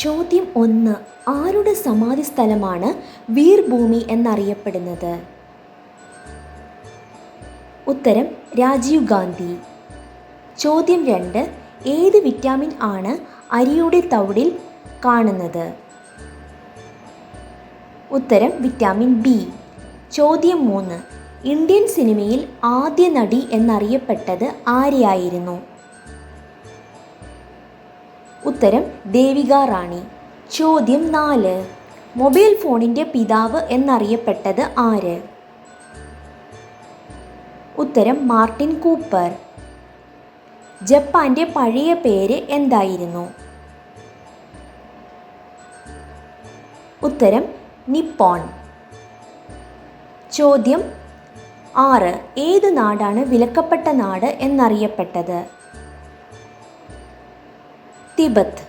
ചോദ്യം 1. ആരുടെ സമാധി സ്ഥലമാണ് വീർഭൂമി എന്നറിയപ്പെടുന്നത്? ഉത്തരം രാജീവ് ഗാന്ധി. ചോദ്യം 2. ഏത് വിറ്റാമിൻ ആണ് അരിയുടെ തവിടിൽ കാണുന്നത്? ഉത്തരം വിറ്റാമിൻ ബി. ചോദ്യം 3. ഇന്ത്യൻ സിനിമയിൽ ആദ്യ നടി എന്നറിയപ്പെട്ടത് ആരെയായിരുന്നു? ഉത്തരം ദേവിക റാണി. ചോദ്യം 4. മൊബൈൽ ഫോണിൻ്റെ പിതാവ് എന്നറിയപ്പെട്ടത് ആര്? ഉത്തരം മാർട്ടിൻ കൂപ്പർ. ജപ്പാന്റെ പഴയ പേര് എന്തായിരുന്നു? ഉത്തരം നിപ്പോൺ. ചോദ്യം 6. ഏത് നാടാണ് വിലക്കപ്പെട്ട നാട് എന്നറിയപ്പെട്ടത്? തിബത്ത്.